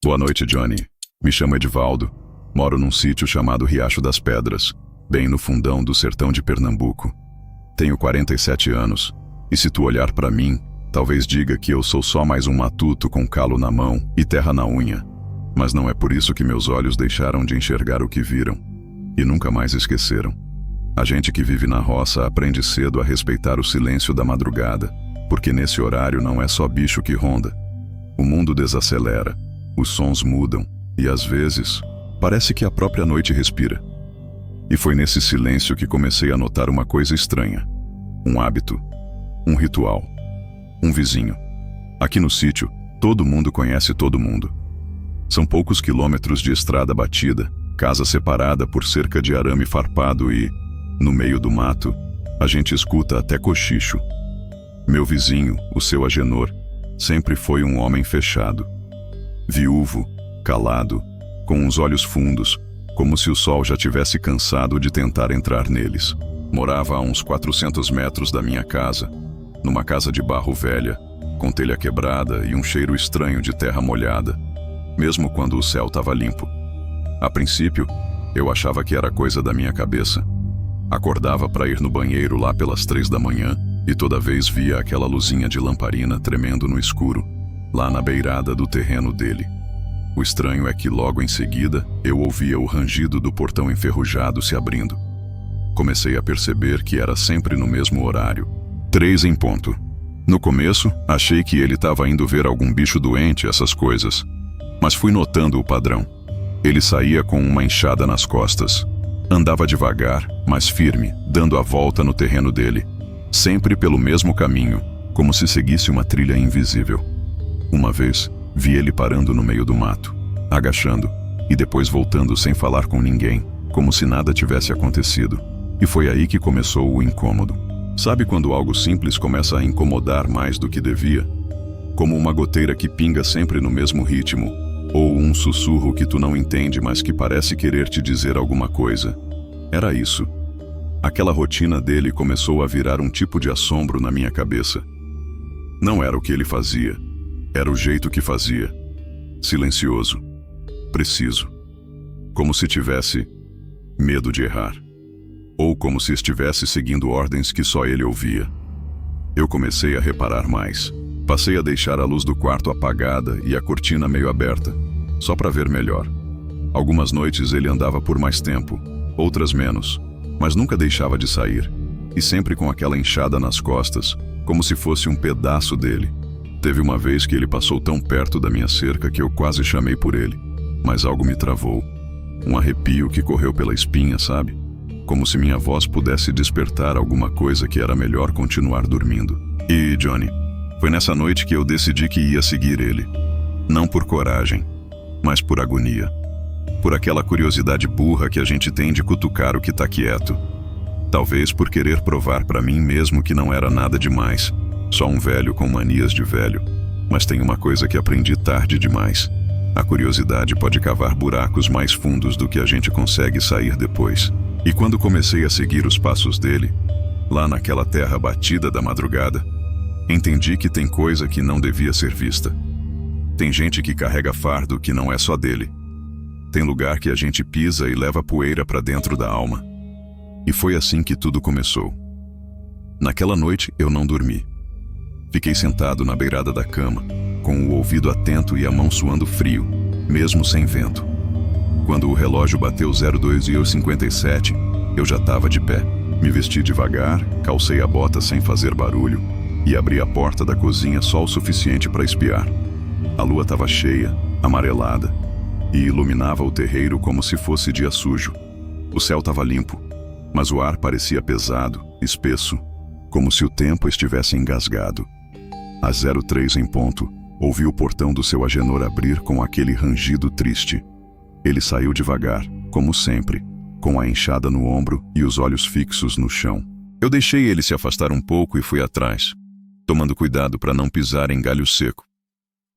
Boa noite, Johnny. Me chamo Edivaldo. Moro num sítio chamado Riacho das Pedras, bem no fundão do sertão de Pernambuco. Tenho 47 anos, e se tu olhar pra mim, talvez diga que eu sou só mais um matuto com calo na mão e terra na unha. Mas não é por isso que meus olhos deixaram de enxergar o que viram, e nunca mais esqueceram. A gente que vive na roça aprende cedo a respeitar o silêncio da madrugada, porque nesse horário não é só bicho que ronda. O mundo desacelera, os sons mudam, e às vezes, parece que a própria noite respira. E foi nesse silêncio que comecei a notar uma coisa estranha. Um hábito, um ritual, um vizinho. Aqui no sítio, todo mundo conhece todo mundo. São poucos quilômetros de estrada batida, casa separada por cerca de arame farpado e, no meio do mato, a gente escuta até cochicho. Meu vizinho, o seu Agenor, sempre foi um homem fechado. Viúvo, calado, com os olhos fundos, como se o sol já tivesse cansado de tentar entrar neles. Morava a uns 400 metros da minha casa, numa casa de barro velha, com telha quebrada e um cheiro estranho de terra molhada, mesmo quando o céu estava limpo. A princípio, eu achava que era coisa da minha cabeça. Acordava para ir no banheiro lá pelas 3 da manhã e toda vez via aquela luzinha de lamparina tremendo no escuro, lá na beirada do terreno dele. O estranho é que logo em seguida eu ouvia o rangido do portão enferrujado se abrindo. Comecei a perceber que era sempre no mesmo horário, 3 em ponto. No começo, achei que ele estava indo ver algum bicho doente, essas coisas. Mas fui notando o padrão. Ele saía com uma enxada nas costas. Andava devagar, mas firme, dando a volta no terreno dele, sempre pelo mesmo caminho, como se seguisse uma trilha invisível. Uma vez, vi ele parando no meio do mato, agachando, e depois voltando sem falar com ninguém, como se nada tivesse acontecido. E foi aí que começou o incômodo. Sabe quando algo simples começa a incomodar mais do que devia? Como uma goteira que pinga sempre no mesmo ritmo, ou um sussurro que tu não entende, mas que parece querer te dizer alguma coisa. Era isso. Aquela rotina dele começou a virar um tipo de assombro na minha cabeça. Não era o que ele fazia. Era o jeito que fazia. Silencioso. Preciso. Como se tivesse medo de errar. Ou como se estivesse seguindo ordens que só ele ouvia. Eu comecei a reparar mais. Passei a deixar a luz do quarto apagada e a cortina meio aberta, só para ver melhor. Algumas noites ele andava por mais tempo, outras menos, mas nunca deixava de sair, e sempre com aquela enxada nas costas, como se fosse um pedaço dele. Teve uma vez que ele passou tão perto da minha cerca que eu quase chamei por ele, mas algo me travou. Um arrepio que correu pela espinha, sabe? Como se minha voz pudesse despertar alguma coisa que era melhor continuar dormindo. E, Johnny, foi nessa noite que eu decidi que ia seguir ele. Não por coragem, mas por agonia. Por aquela curiosidade burra que a gente tem de cutucar o que tá quieto. Talvez por querer provar pra mim mesmo que não era nada demais, só um velho com manias de velho. Mas tem uma coisa que aprendi tarde demais. A curiosidade pode cavar buracos mais fundos do que a gente consegue sair depois. E quando comecei a seguir os passos dele, lá naquela terra batida da madrugada, entendi que tem coisa que não devia ser vista. Tem gente que carrega fardo que não é só dele. Tem lugar que a gente pisa e leva poeira pra dentro da alma. E foi assim que tudo começou. Naquela noite eu não dormi. Fiquei sentado na beirada da cama, com o ouvido atento e a mão suando frio, mesmo sem vento. Quando o relógio bateu 02 e eu 57, eu já estava de pé. Me vesti devagar, calcei a bota sem fazer barulho e abri a porta da cozinha só o suficiente para espiar. A lua estava cheia, amarelada, e iluminava o terreiro como se fosse dia sujo. O céu estava limpo, mas o ar parecia pesado, espesso, como se o tempo estivesse engasgado. Às 03 em ponto, ouvi o portão do seu Agenor abrir com aquele rangido triste. Ele saiu devagar, como sempre, com a enxada no ombro e os olhos fixos no chão. Eu deixei ele se afastar um pouco e fui atrás, tomando cuidado para não pisar em galho seco.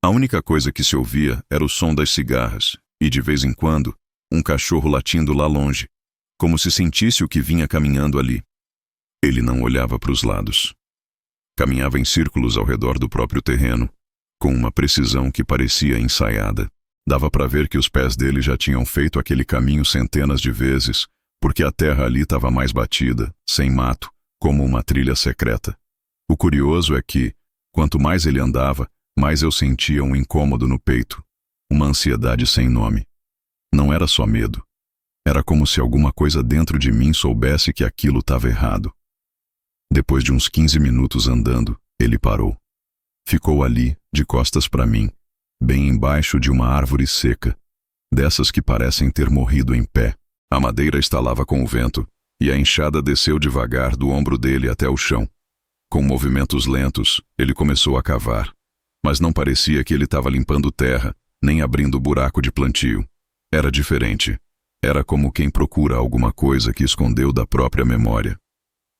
A única coisa que se ouvia era o som das cigarras e, de vez em quando, um cachorro latindo lá longe, como se sentisse o que vinha caminhando ali. Ele não olhava para os lados. Caminhava em círculos ao redor do próprio terreno, com uma precisão que parecia ensaiada. Dava para ver que os pés dele já tinham feito aquele caminho centenas de vezes, porque a terra ali estava mais batida, sem mato, como uma trilha secreta. O curioso é que, quanto mais ele andava, mais eu sentia um incômodo no peito, uma ansiedade sem nome. Não era só medo. Era como se alguma coisa dentro de mim soubesse que aquilo estava errado. Depois de uns 15 minutos andando, ele parou. Ficou ali, de costas para mim, bem embaixo de uma árvore seca, dessas que parecem ter morrido em pé. A madeira estalava com o vento, e a enxada desceu devagar do ombro dele até o chão. Com movimentos lentos, ele começou a cavar. Mas não parecia que ele estava limpando terra, nem abrindo buraco de plantio. Era diferente. Era como quem procura alguma coisa que escondeu da própria memória.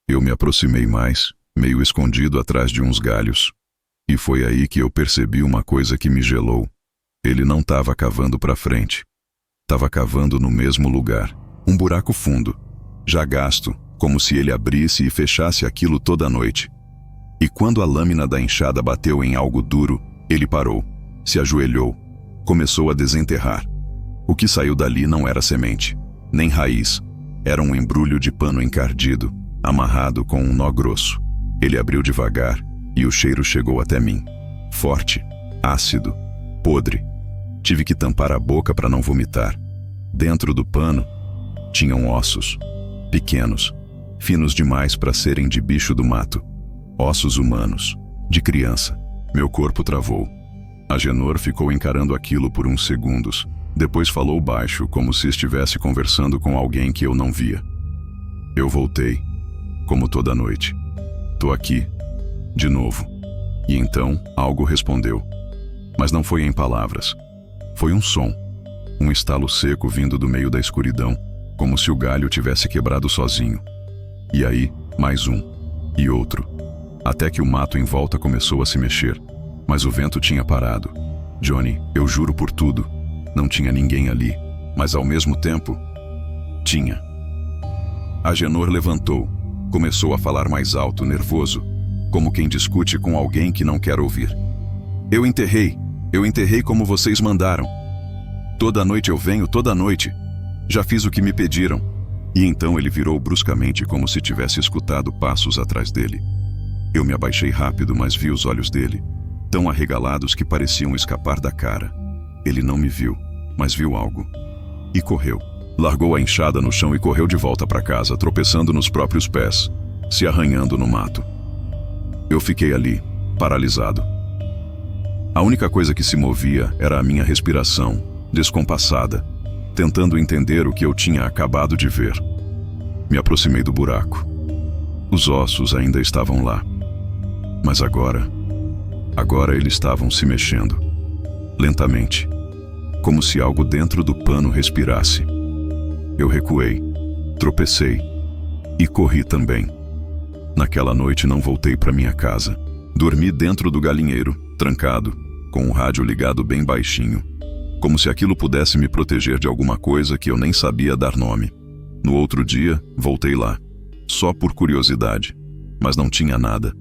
Eu me aproximei mais, meio escondido atrás de uns galhos. E foi aí que eu percebi uma coisa que me gelou. Ele não estava cavando para frente. Estava cavando no mesmo lugar. Um buraco fundo, já gasto, como se ele abrisse e fechasse aquilo toda noite. E quando a lâmina da enxada bateu em algo duro, ele parou, se ajoelhou, começou a desenterrar. O que saiu dali não era semente, nem raiz. Era um embrulho de pano encardido, amarrado com um nó grosso. Ele abriu devagar e o cheiro chegou até mim. Forte, ácido, podre. Tive que tampar a boca para não vomitar. Dentro do pano, tinham ossos, pequenos, finos demais para serem de bicho do mato. Ossos humanos, de criança. Meu corpo travou. Agenor ficou encarando aquilo por uns segundos. Depois falou baixo, como se estivesse conversando com alguém que eu não via. Eu voltei, como toda noite. Tô aqui, de novo. E então, algo respondeu. Mas não foi em palavras. Foi um som. Um estalo seco vindo do meio da escuridão, como se o galho tivesse quebrado sozinho. E aí, mais um. E outro. Até que o mato em volta começou a se mexer. Mas o vento tinha parado. Johnny, eu juro por tudo. Não tinha ninguém ali. Mas ao mesmo tempo, tinha. Agenor levantou. Começou a falar mais alto, nervoso, como quem discute com alguém que não quer ouvir. Eu enterrei como vocês mandaram. Toda noite eu venho, toda noite. Já fiz o que me pediram. E então ele virou bruscamente como se tivesse escutado passos atrás dele. Eu me abaixei rápido, mas vi os olhos dele, tão arregalados que pareciam escapar da cara. Ele não me viu, mas viu algo. E correu. Largou a enxada no chão e correu de volta para casa, tropeçando nos próprios pés, se arranhando no mato. Eu fiquei ali, paralisado. A única coisa que se movia era a minha respiração, descompassada, tentando entender o que eu tinha acabado de ver. Me aproximei do buraco. Os ossos ainda estavam lá. Mas agora eles estavam se mexendo. Lentamente. Como se algo dentro do pano respirasse. Eu recuei, tropecei e corri também. Naquela noite não voltei para minha casa. Dormi dentro do galinheiro, trancado, com o rádio ligado bem baixinho, como se aquilo pudesse me proteger de alguma coisa que eu nem sabia dar nome. No outro dia, voltei lá, só por curiosidade, mas não tinha nada.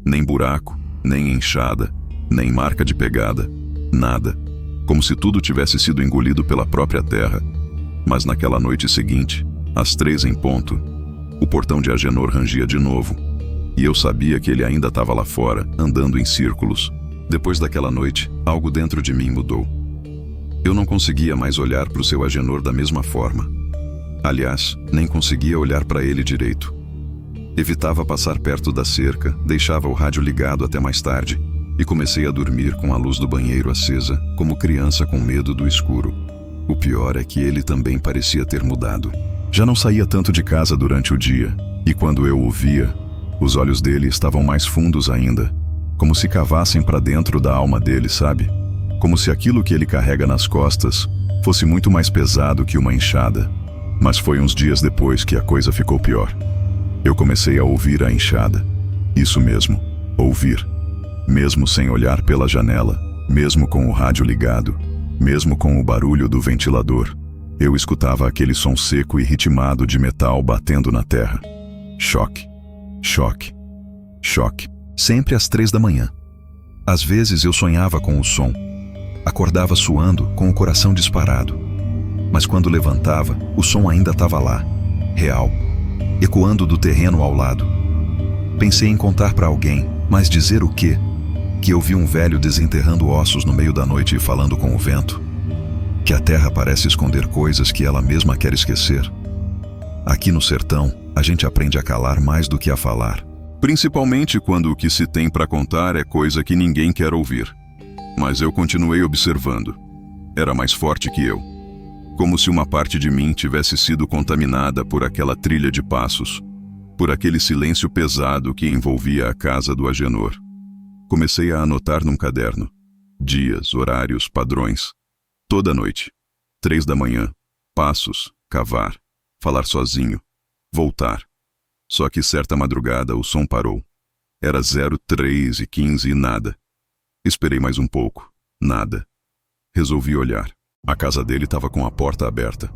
Nem buraco, nem enxada, nem marca de pegada, nada. Como se tudo tivesse sido engolido pela própria terra. Mas naquela noite seguinte, às 3 em ponto, o portão de Agenor rangia de novo. E eu sabia que ele ainda estava lá fora, andando em círculos. Depois daquela noite, algo dentro de mim mudou. Eu não conseguia mais olhar para o seu Agenor da mesma forma. Aliás, nem conseguia olhar para ele direito. Evitava passar perto da cerca, deixava o rádio ligado até mais tarde e comecei a dormir com a luz do banheiro acesa, como criança com medo do escuro. O pior é que ele também parecia ter mudado. Já não saía tanto de casa durante o dia, e quando eu o via, os olhos dele estavam mais fundos ainda, como se cavassem para dentro da alma dele, sabe? Como se aquilo que ele carrega nas costas fosse muito mais pesado que uma enxada. Mas foi uns dias depois que a coisa ficou pior. Eu comecei a ouvir a enxada. Isso mesmo, ouvir. Mesmo sem olhar pela janela, mesmo com o rádio ligado, mesmo com o barulho do ventilador, eu escutava aquele som seco e ritmado de metal batendo na terra. Choque, choque, choque. Sempre às 3 da manhã. Às vezes eu sonhava com o som. Acordava suando, com o coração disparado. Mas quando levantava, o som ainda estava lá, real, ecoando do terreno ao lado. Pensei em contar para alguém, mas dizer o quê? Que eu vi um velho desenterrando ossos no meio da noite e falando com o vento. Que a terra parece esconder coisas que ela mesma quer esquecer. Aqui no sertão, a gente aprende a calar mais do que a falar. Principalmente quando o que se tem para contar é coisa que ninguém quer ouvir. Mas eu continuei observando. Era mais forte que eu. Como se uma parte de mim tivesse sido contaminada por aquela trilha de passos, por aquele silêncio pesado que envolvia a casa do Agenor. Comecei a anotar num caderno. Dias, horários, padrões. Toda noite. 3 da manhã. Passos, cavar, falar sozinho, voltar. Só que certa madrugada o som parou. Era 03:15 e nada. Esperei mais um pouco. Nada. Resolvi olhar. A casa dele estava com a porta aberta.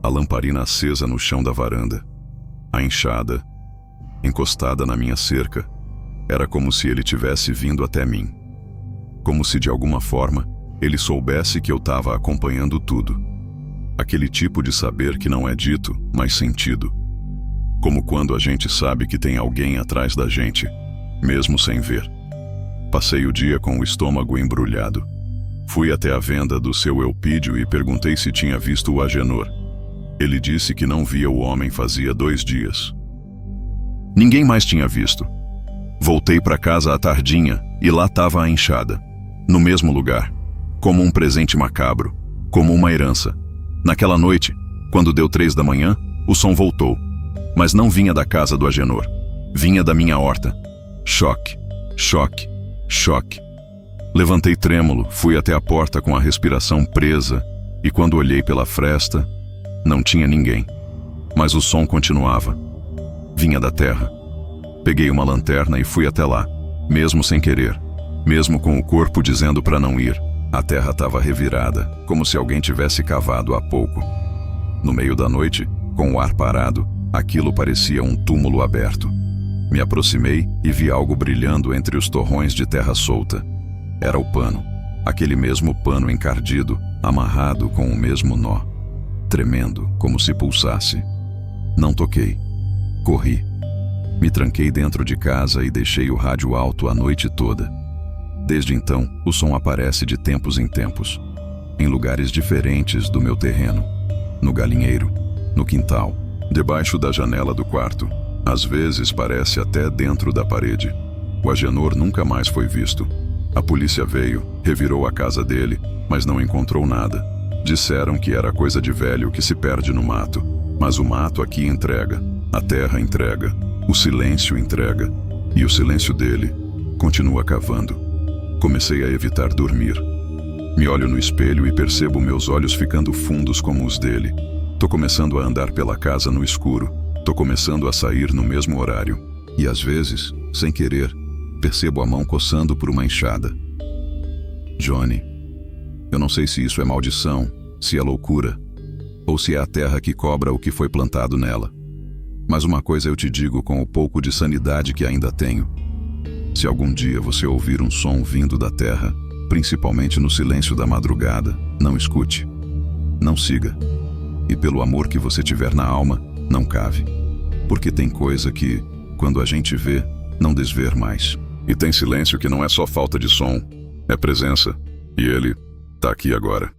A lamparina acesa no chão da varanda. A enxada, encostada na minha cerca. Era como se ele tivesse vindo até mim. Como se de alguma forma ele soubesse que eu estava acompanhando tudo. Aquele tipo de saber que não é dito, mas sentido. Como quando a gente sabe que tem alguém atrás da gente, mesmo sem ver. Passei o dia com o estômago embrulhado. Fui até a venda do seu Elpídio e perguntei se tinha visto o Agenor. Ele disse que não via o homem fazia 2 dias. Ninguém mais tinha visto. Voltei para casa à tardinha e lá estava a enxada. No mesmo lugar. Como um presente macabro. Como uma herança. Naquela noite, quando deu 3 da manhã, o som voltou. Mas não vinha da casa do Agenor. Vinha da minha horta. Choque, choque, choque. Levantei trêmulo, fui até a porta com a respiração presa e quando olhei pela fresta, não tinha ninguém. Mas o som continuava. Vinha da terra. Peguei uma lanterna e fui até lá, mesmo sem querer. Mesmo com o corpo dizendo para não ir. A terra estava revirada, como se alguém tivesse cavado há pouco. No meio da noite, com o ar parado, aquilo parecia um túmulo aberto. Me aproximei e vi algo brilhando entre os torrões de terra solta. Era o pano, aquele mesmo pano encardido, amarrado com o mesmo nó, tremendo como se pulsasse. Não toquei. Corri. Me tranquei dentro de casa e deixei o rádio alto a noite toda. Desde então, o som aparece de tempos em tempos, em lugares diferentes do meu terreno, no galinheiro, no quintal, debaixo da janela do quarto. Às vezes parece até dentro da parede. O Agenor nunca mais foi visto. A polícia veio, revirou a casa dele, mas não encontrou nada. Disseram que era coisa de velho que se perde no mato. Mas o mato aqui entrega, a terra entrega, o silêncio entrega. E o silêncio dele continua cavando. Comecei a evitar dormir. Me olho no espelho e percebo meus olhos ficando fundos como os dele. Tô começando a andar pela casa no escuro. Tô começando a sair no mesmo horário. E às vezes, sem querer, percebo a mão coçando por uma enxada. Johnny, eu não sei se isso é maldição, se é loucura, ou se é a terra que cobra o que foi plantado nela. Mas uma coisa eu te digo com o pouco de sanidade que ainda tenho. Se algum dia você ouvir um som vindo da terra, principalmente no silêncio da madrugada, não escute. Não siga. E pelo amor que você tiver na alma, não cave. Porque tem coisa que, quando a gente vê, não desver mais. E tem silêncio que não é só falta de som, é presença. E ele tá aqui agora.